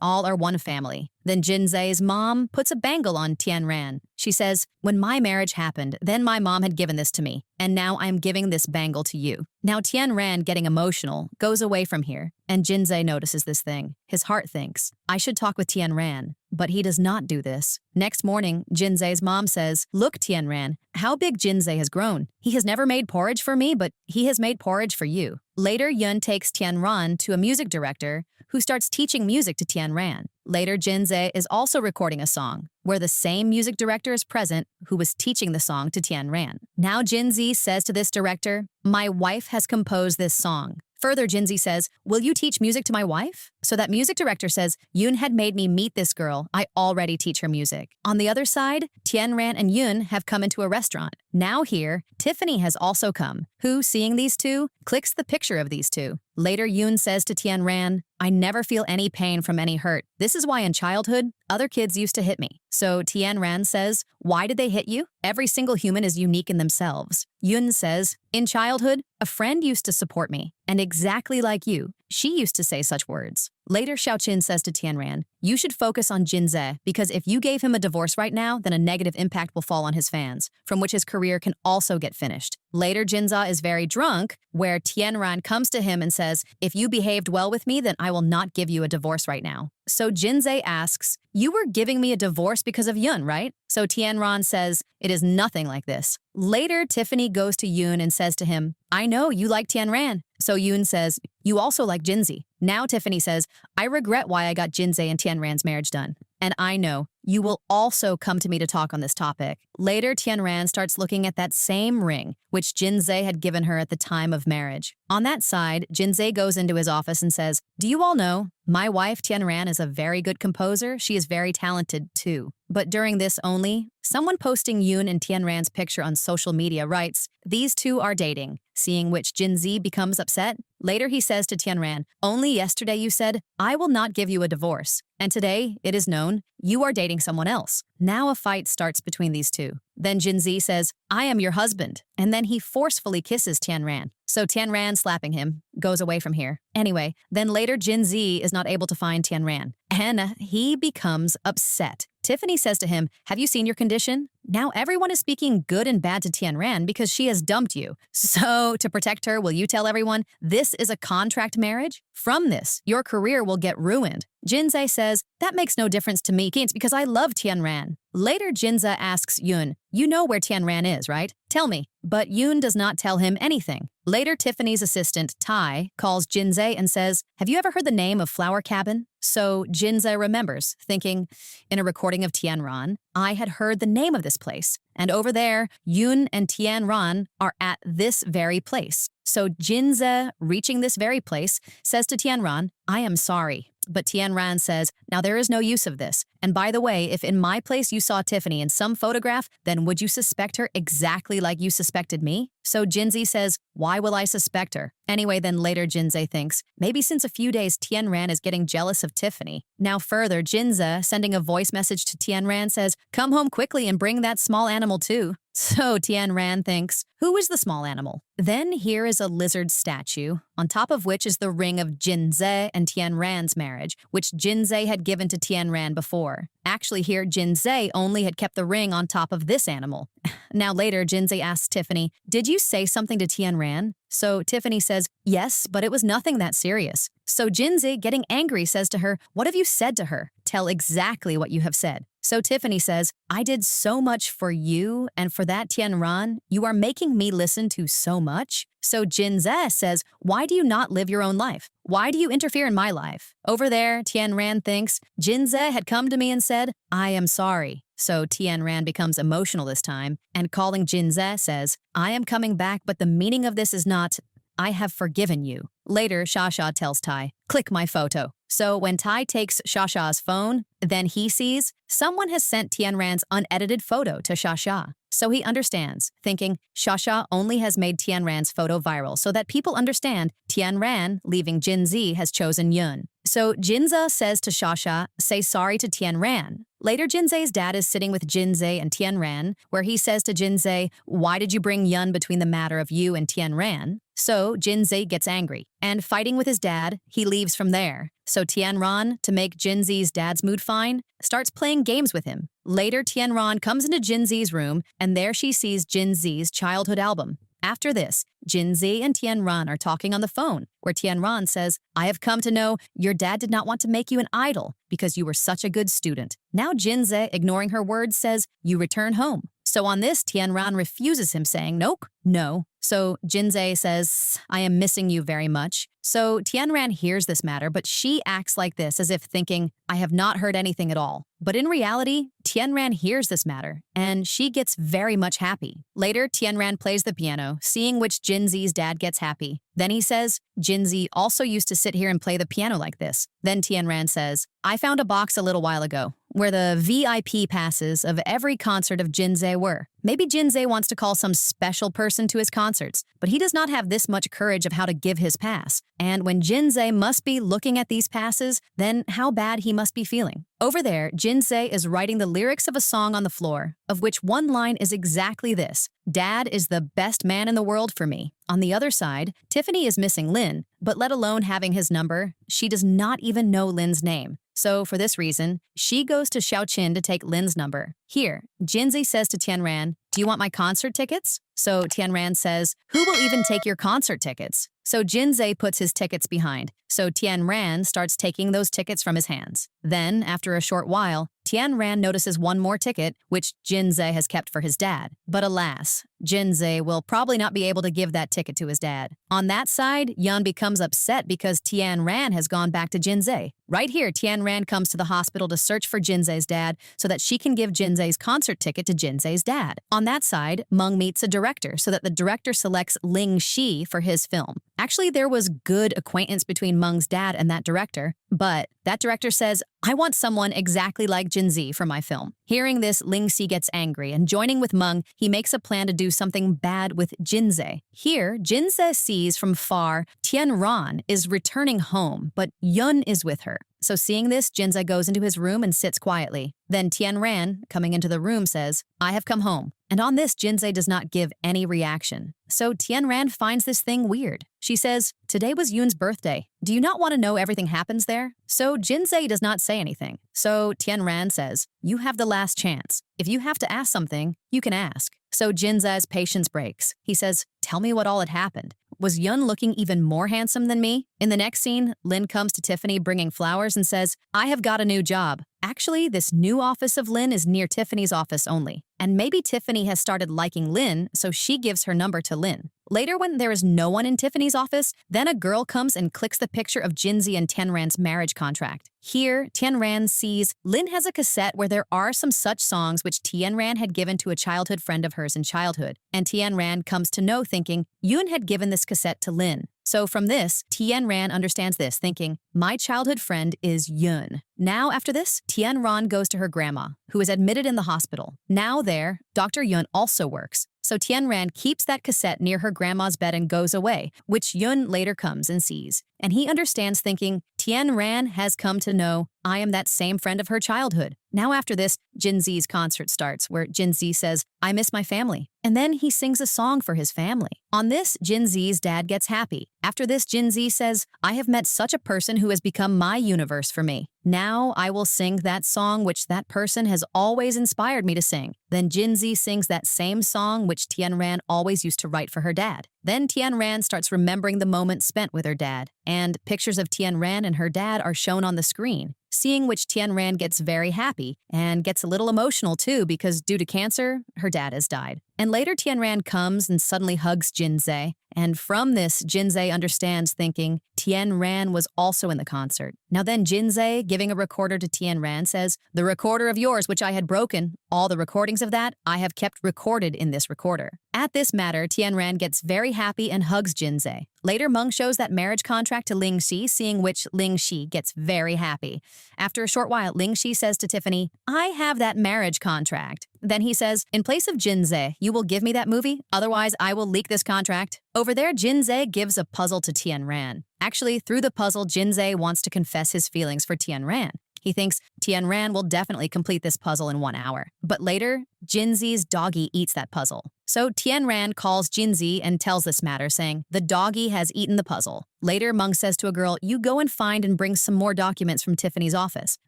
all are one family. Then Jinze's mom puts a bangle on Tien Ran. She says, when my marriage happened, then my mom had given this to me, and now I am giving this bangle to you. Now Tien Ran, getting emotional, goes away from here, and Jinze notices this thing. His heart thinks, I should talk with Tien Ran, but he does not do this. Next morning, Jinze's mom says, look, Tien Ran, how big Jinze has grown. He has never made porridge for me, but he has made porridge for you. Later, Yun takes Tien Ran to a music director who starts teaching music to Tianran. Later, Jinze is also recording a song, where the same music director is present who was teaching the song to Tianran. Now Jinze says to this director, "My wife has composed this song." Further, Jinze says, "Will you teach music to my wife?" So that music director says, "Yoon had made me meet this girl. I already teach her music." On the other side, Tianran and Yoon have come into a restaurant. Now here, Tiffany has also come, who, seeing these two, clicks the picture of these two. Later, Yoon says to Tianran, "I never feel any pain from any hurt. This is why in childhood, other kids used to hit me." So Tianran says, "Why did they hit you? Every single human is unique in themselves." Yoon says, "In childhood, a friend used to support me, and exactly like you, she used to say such words." Later, Xiaoqin says to Tianran, "You should focus on Jinze, because if you gave him a divorce right now, then a negative impact will fall on his fans, from which his career can also get finished." Later, Jinze is very drunk, where Tianran comes to him and says, "If you behaved well with me, then I will not give you a divorce right now." So Jinze asks, "You were giving me a divorce because of Yoon, right?" So Tianran says, "It is nothing like this." Later, Tiffany goes to Yoon and says to him, "I know you like Tianran." So Yoon says, "You also like Jinze." Now Tiffany says, "I regret why I got Jinze and Tianran's marriage done. And I know you will also come to me to talk on this topic." Later, Tianran starts looking at that same ring, which Jinze had given her at the time of marriage. On that side, Jinze goes into his office and says, "Do you all know, my wife Tianran is a very good composer. She is very talented too." But during this only, someone posting Yoon and Tianran's picture on social media writes, "These two are dating," seeing which Jinze becomes upset. Later he says to Tianran, "Only yesterday you said, 'I will not give you a divorce.' And today, it is known, you are dating someone else." Now a fight starts between these two. Then Jinze says, "I am your husband." And then he forcefully kisses Tianran. So Tianran, slapping him, goes away from here. Anyway, then later Jinze is not able to find Tianran, and he becomes upset. Tiffany says to him, "Have you seen your condition? Now everyone is speaking good and bad to Tianran because she has dumped you. So to protect her, will you tell everyone this is a contract marriage? From this, your career will get ruined." Jinze says, "That makes no difference to me because I love Tianran." Later, Jinze asks Yoon, "You know where Tianran is, right? Tell me." But Yoon does not tell him anything. Later, Tiffany's assistant, Tai, calls Jinze and says, "Have you ever heard the name of Flower Cabin?" So Jinze remembers, thinking, in a recording of Tianran, I had heard the name of this place. And over there, Yoon and Tianran are at this very place. So Jinze, reaching this very place, says to Tianran, "I am sorry." But Tianran says, "Now there is no use of this. And by the way, if in my place you saw Tiffany in some photograph, then would you suspect her exactly like you suspected me?" So Jinze says, "Why will I suspect her?" Anyway, then later Jinze thinks, maybe since a few days Tianran is getting jealous of Tiffany. Now further, Jinze, sending a voice message to Tianran, says, "Come home quickly and bring that small animal too." So Tianran thinks, who is the small animal? Then here is a lizard statue, on top of which is the ring of Jinze and Tianran's marriage, which Jinze had given to Tianran before. Actually here, Jinze only had kept the ring on top of this animal. Now later, Jinze asks Tiffany, "Did you say something to Tianran?" So Tiffany says, "Yes, but it was nothing that serious." So Jinze, getting angry, says to her, "What have you said to her? Tell exactly what you have said." So Tiffany says, "I did so much for you, and for that Tianran, you are making me listen to so much." So Jinze says, "Why do you not live your own life? Why do you interfere in my life?" Over there, Tianran thinks, Jinze had come to me and said, "I am sorry." So Tianran becomes emotional this time, and calling Jinze says, "I am coming back, but the meaning of this is not, I have forgiven you." Later, Shasha tells Tai, "Click my photo." So when Tai takes Shasha's phone, then he sees someone has sent Tianran's unedited photo to Shasha. So he understands, thinking Shasha only has made Tianran's photo viral so that people understand Tianran, leaving Jinze, has chosen Yoon. So Jinze says to Shasha, "Say sorry to Tianran." Later, Jinze's dad is sitting with Jinze and Tianran, where he says to Jinze, "Why did you bring Yun between the matter of you and Tianran?" So Jinze gets angry, and fighting with his dad, he leaves from there. So Tianran, to make Jinze's dad's mood fine, starts playing games with him. Later, Tianran comes into Jinze's room, and there she sees Jinze's childhood album. After this, Jinze and Tianran are talking on the phone, where Tianran says, "I have come to know your dad did not want to make you an idol because you were such a good student." Now Jinze, ignoring her words, says, "You return home." So on this, Tianran refuses him, saying, "Nope, no." So Jinze says, I am missing you very much. So Tianran hears this matter, but she acts like this as if thinking, I have not heard anything at all. But in reality, Tianran hears this matter, and she gets very much happy. Later, Tianran plays the piano, seeing which Jinzi's dad gets happy. Then he says, Jinzi also used to sit here and play the piano like this. Then Tianran says, I found a box a little while ago where the VIP passes of every concert of Jinze were. Maybe Jinze wants to call some special person to his concerts, but he does not have this much courage of how to give his pass. And when Jinze must be looking at these passes, then how bad he must be feeling. Over there, Jinze is writing the lyrics of a song on the floor, of which one line is exactly this: Dad is the best man in the world for me. On the other side, Tiffany is missing Lin, but let alone having his number, she does not even know Lin's name. So for this reason, she goes to Xiaoqin to take Lin's number. Here, Jinzi says to Tianran, do you want my concert tickets? So Tianran says, who will even take your concert tickets? So Jinze puts his tickets behind. So Tianran starts taking those tickets from his hands. Then, after a short while, Tianran notices one more ticket, which Jinze has kept for his dad. But alas, Jinze will probably not be able to give that ticket to his dad. On that side, Yun becomes upset because Tianran has gone back to Jinze. Right here, Tianran comes to the hospital to search for Jinze's dad so that she can give Jinze's concert ticket to Jinze's dad. On that side, Meng meets a director so that the director selects Ling Shi for his film. Actually, there was good acquaintance between Meng's dad and that director, but that director says, I want someone exactly like Jinzi for my film. Hearing this, Ling Shi gets angry, and joining with Meng, he makes a plan to do something bad with Jinze. Here, Jinze sees from far Tianran is returning home, but Yun is with her. So seeing this, Jinze goes into his room and sits quietly. Then Tianran, coming into the room, says, I have come home. And on this, Jinze does not give any reaction. So Tianran finds this thing weird. She says, today was Yun's birthday. Do you not want to know everything happens there? So Jinze does not say anything. So Tianran says, you have the last chance. If you have to ask something, you can ask. So Jinze's patience breaks. He says, tell me what all had happened. Was Yun looking even more handsome than me? In the next scene, Lin comes to Tiffany bringing flowers and says, I have got a new job. Actually, this new office of Lin is near Tiffany's office only. And maybe Tiffany has started liking Lin, so she gives her number to Lin. Later, when there is no one in Tiffany's office, then a girl comes and clicks the picture of Jinzi and Tianran's marriage contract. Here, Tianran sees Lin has a cassette where there are some such songs which Tianran had given to a childhood friend of hers in childhood. And Tianran comes to know thinking Yun had given this cassette to Lin. So from this, Tianran understands this, thinking, my childhood friend is Yun. Now, after this, Tianran goes to her grandma, who is admitted in the hospital. Now there, Dr. Yun also works. So Tianran keeps that cassette near her grandma's bed and goes away, which Yun later comes and sees. And he understands thinking, Tianran has come to know I am that same friend of her childhood. Now after this, Jinzi's concert starts, where Jinzi says, I miss my family. And then he sings a song for his family. On this, Jinzi's dad gets happy. After this, Jinzi says, I have met such a person who has become my universe for me. Now I will sing that song which that person has always inspired me to sing. Then Jinzi sings that same song which Tianran always used to write for her dad. Then Tianran starts remembering the moment spent with her dad, and pictures of Tianran and her dad are shown on the screen, seeing which Tianran gets very happy and gets a little emotional too because due to cancer, her dad has died. And later Tianran comes and suddenly hugs Jinze, and from this, Jinze understands thinking Tianran was also in the concert. Now then Jinze, giving a recorder to Tianran, says, the recorder of yours which I had broken, all the recordings of that I have kept recorded in this recorder. At this matter, Tianran gets very happy and hugs Jinze. Later, Meng shows that marriage contract to Ling Shi, seeing which Ling Shi gets very happy. After a short while, Ling Shi says to Tiffany, I have that marriage contract. Then he says, in place of Jinze, you will give me that movie? Otherwise, I will leak this contract. Over there, Jinze gives a puzzle to Tianran. Actually, through the puzzle, Jinze wants to confess his feelings for Tianran. He thinks Tianran will definitely complete this puzzle in 1 hour. But later, Jinzi's doggy eats that puzzle. So Tianran calls Jinzi and tells this matter, saying, the doggy has eaten the puzzle. Later, Meng says to a girl, you go and find and bring some more documents from Tiffany's office.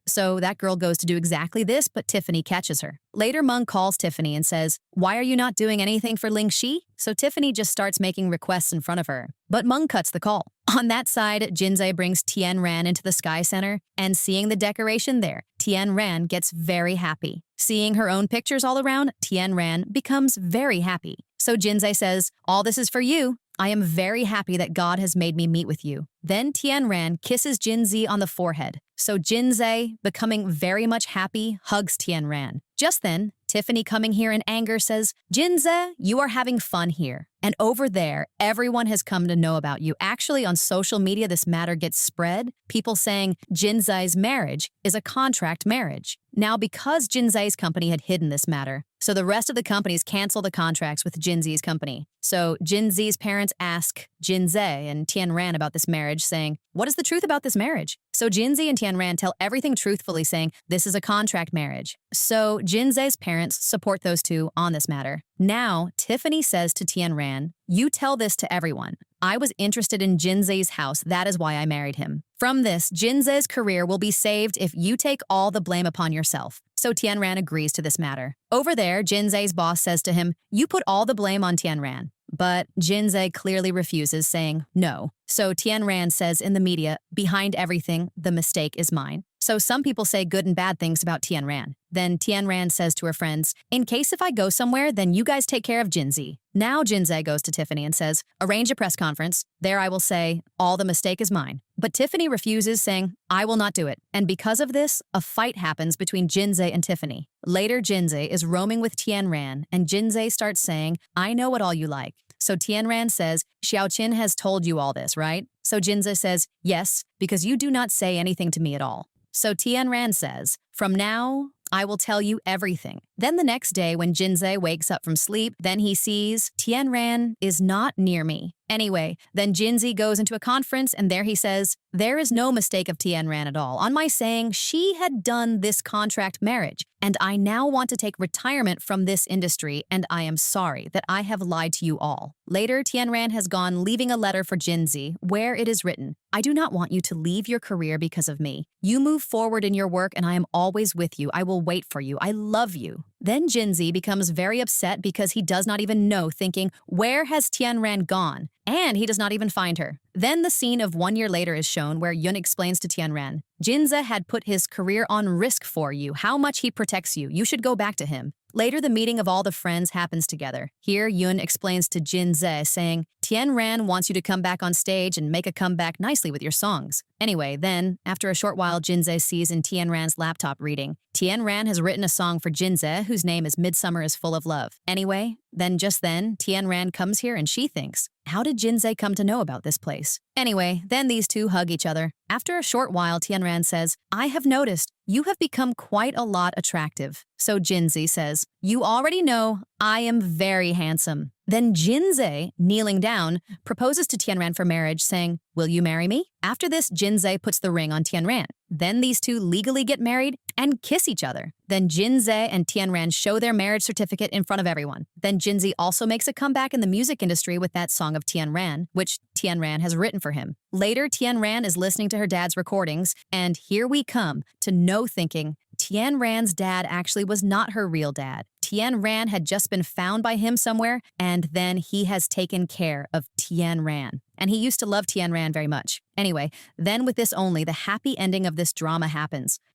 So that girl goes to do exactly this, but Tiffany catches her. Later, Meng calls Tiffany and says, why are you not doing anything for Ling Shi? So Tiffany just starts making requests in front of her. But Meng cuts the call. On that side, Jinze brings Tianran into the Sky Center, and seeing the decoration there, Tianran gets very happy. Seeing her own pictures all around, Tianran becomes very happy. So Jinzae says, all this is for you. I am very happy that God has made me meet with you. Then Tianran kisses Jinzi on the forehead. So Jinzae, becoming very much happy, hugs Tianran. Just then, Tiffany, coming here in anger, says, Jinzae, you are having fun here. And over there, everyone has come to know about you. Actually, on social media, this matter gets spread. People saying Jinzae's marriage is a contract marriage. Now, because Jinzae's company had hidden this matter, so the rest of the companies cancel the contracts with Jinzi's company. So Jinzi's parents ask Jinzae and Tianran about this marriage, saying, what is the truth about this marriage? So Jinzi and Tianran tell everything truthfully, saying, this is a contract marriage. So Jinzae's parents support those two on this matter. Now, Tiffany says to Tianran, you tell this to everyone. I was interested in Jinzae's house. That is why I married him. From this, Jinzae's career will be saved if you take all the blame upon yourself. So Tianran agrees to this matter. Over there, Jinzae's boss says to him, you put all the blame on Tianran. But Jinzae clearly refuses, saying no. So Tianran says in the media, behind everything, the mistake is mine. So some people say good and bad things about Tianran. Then Tianran says to her friends, in case if I go somewhere, then you guys take care of Jinzi. Now Jinzae goes to Tiffany and says, arrange a press conference. There I will say, all the mistake is mine. But Tiffany refuses, saying, I will not do it. And because of this, a fight happens between Jinzae and Tiffany. Later, Jinzae is roaming with Tianran, and Jinzae starts saying, I know what all you like. So Tianran says, Xiaoqin has told you all this, right? So Jinzae says, yes, because you do not say anything to me at all. So Tianran says, from now, I will tell you everything. Then the next day when Jinzae wakes up from sleep, then he sees Tianran is not near me. Anyway, then Jinzi goes into a conference and there he says, there is no mistake of Tianran at all on my saying she had done this contract marriage and I now want to take retirement from this industry and I am sorry that I have lied to you all. Later, Tianran has gone leaving a letter for Jinzi where it is written, I do not want you to leave your career because of me. You move forward in your work and I am always with you. I will wait for you. I love you. Then Jinzi becomes very upset because he does not even know, thinking, where has Tianran gone? And he does not even find her. Then the scene of 1 year later is shown where Yun explains to Tianran, Jinzae had put his career on risk for you, how much he protects you. You should go back to him. Later, the meeting of all the friends happens together. Here, Yun explains to Jinzae, saying, Tianran wants you to come back on stage and make a comeback nicely with your songs. Anyway, then, after a short while, Jinzae sees in Tianran's laptop reading, Tianran has written a song for Jinzae whose name is Midsummer is Full of Love. Anyway, then Tianran comes here and she thinks, how did Jinzae come to know about this place? Anyway, then these two hug each other. After a short while, Tianran says, I have noticed you have become quite a lot attractive. So Jinzi says, you already know I am very handsome. Then Jinzae, kneeling down, proposes to Tianran for marriage, saying, will you marry me? After this, Jinzae puts the ring on Tianran. Then these two legally get married and kiss each other. Then Jinzae and Tianran show their marriage certificate in front of everyone. Then Jinzi also makes a comeback in the music industry with that song of Tianran, which Tianran has written for him. Later, Tianran is listening to her dad's recordings, and here we come to know thinking Tianran's dad actually was not her real dad. Tianran had just been found by him somewhere, and then he has taken care of Tianran. And he used to love Tianran very much. Anyway, then with this only, the happy ending of this drama happens.